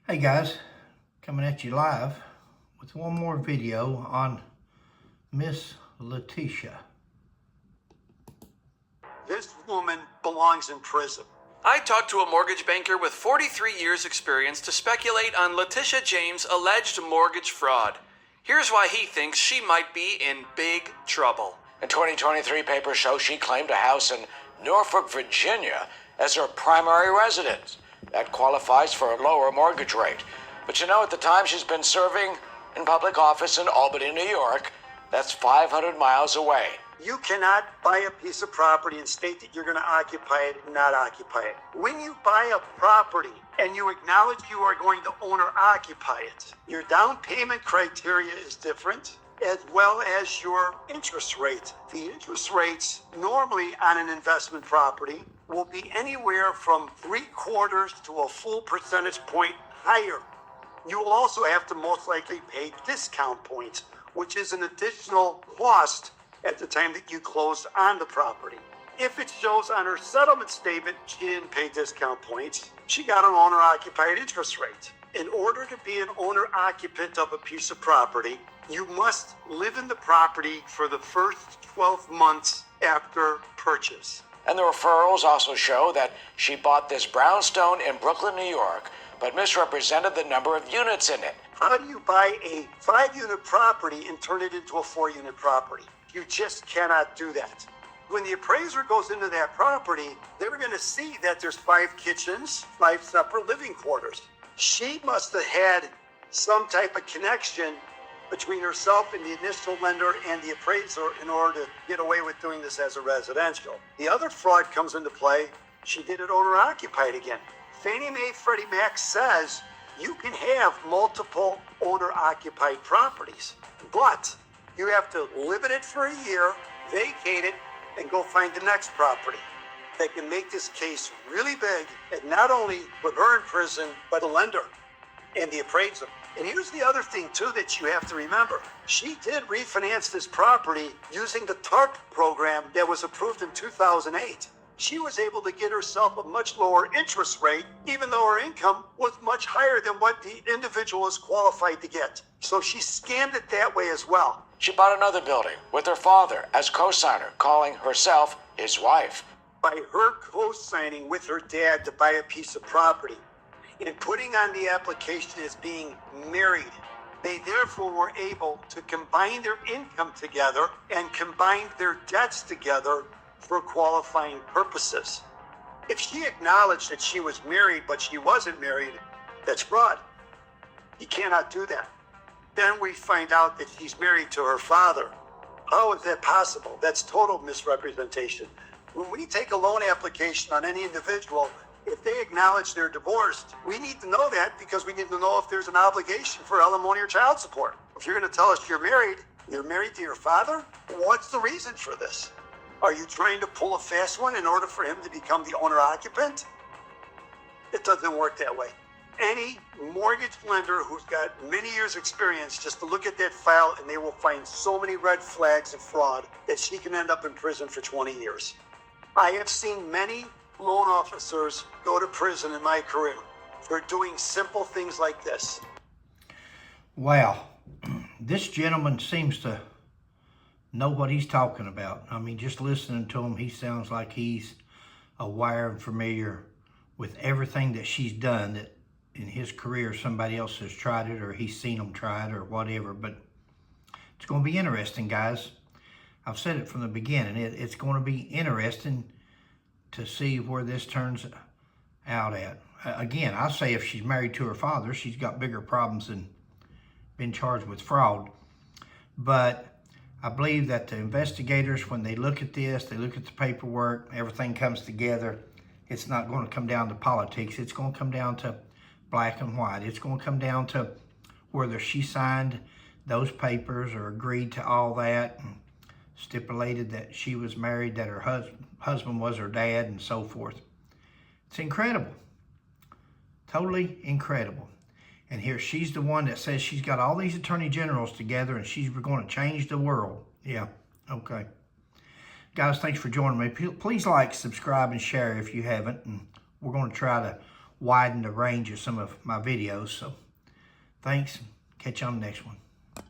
Hey guys, coming at you live with one more video on Miss Letitia. This woman belongs in prison. I talked to a mortgage banker with 43 years experience to speculate on Letitia James' alleged mortgage fraud. Here's why he thinks she might be in big trouble. In 2023, papers show she claimed a house in Norfolk, Virginia as her primary residence. That qualifies for a lower mortgage rate. But at the time she's been serving in public office in Albany, New York. That's 500 miles away. You cannot buy a piece of property and state that you're going to occupy it and not occupy it. When you buy a property and you acknowledge you are going to own or occupy it, your down payment criteria is different, as well as your interest rate. The interest rates normally on an investment property will be anywhere from 3/4 to a full percentage point higher. You will also have to most likely pay discount points, which is an additional cost at the time that you close on the property. If it shows on her settlement statement she didn't pay discount points, she got an owner-occupied interest rate. In order to be an owner-occupant of a piece of property, you must live in the property for the first 12 months after purchase. And the referrals also show that she bought this brownstone in Brooklyn, New York, but misrepresented the number of units in it. How do you buy a 5-unit property and turn it into a 4-unit property? You just cannot do that. When the appraiser goes into that property, they're going to see that there's 5 kitchens, 5 separate living quarters. She must have had some type of connection between herself and the initial lender and the appraiser in order to get away with doing this as a residential. The other fraud comes into play. She did it owner-occupied again. Fannie Mae Freddie Mac says you can have multiple owner-occupied properties, but you have to live in it for a year, vacate it, and go find the next property. They can make this case really big and not only put her in prison, but the lender and the appraiser. And here's the other thing, too, that you have to remember. She did refinance this property using the TARP program that was approved in 2008. She was able to get herself a much lower interest rate, even though her income was much higher than what the individual is qualified to get. So she scammed it that way as well. She bought another building with her father as co-signer, calling herself his wife. By her co-signing with her dad to buy a piece of property and putting on the application as being married, they therefore were able to combine their income together and combine their debts together for qualifying purposes. If she acknowledged that she was married but she wasn't married, that's fraud. You cannot do that. Then we find out that she's married to her father. How is that possible? That's total misrepresentation. When we take a loan application on any individual, if they acknowledge they're divorced, we need to know that because we need to know if there's an obligation for alimony or child support. If you're going to tell us you're married to your father, what's the reason for this? Are you trying to pull a fast one in order for him to become the owner-occupant? It doesn't work that way. Any mortgage lender who's got many years experience, just to look at that file and they will find so many red flags of fraud that she can end up in prison for 20 years. I have seen many loan officers go to prison in my career for doing simple things like this. Wow, this gentleman seems to know what he's talking about. I mean, just listening to him, he sounds like he's aware and familiar with everything that she's done, that in his career somebody else has tried it or he's seen them try it or whatever. But it's going to be interesting, guys. I've said it from the beginning. It's going to be interesting to see where this turns out at. Again, I say if she's married to her father, she's got bigger problems than being charged with fraud. But I believe that the investigators, when they look at this, they look at the paperwork, everything comes together. It's not going to come down to politics. It's going to come down to black and white. It's going to come down to whether she signed those papers or agreed to all that and stipulated that she was married, that her husband was her dad, and so forth. It's incredible. Totally incredible. And here she's the one that says she's got all these attorney generals together and she's going to change the world. Yeah, okay. Guys, thanks for joining me. Please like, subscribe, and share if you haven't. And we're going to try to widen the range of some of my videos. So thanks. Catch you on the next one.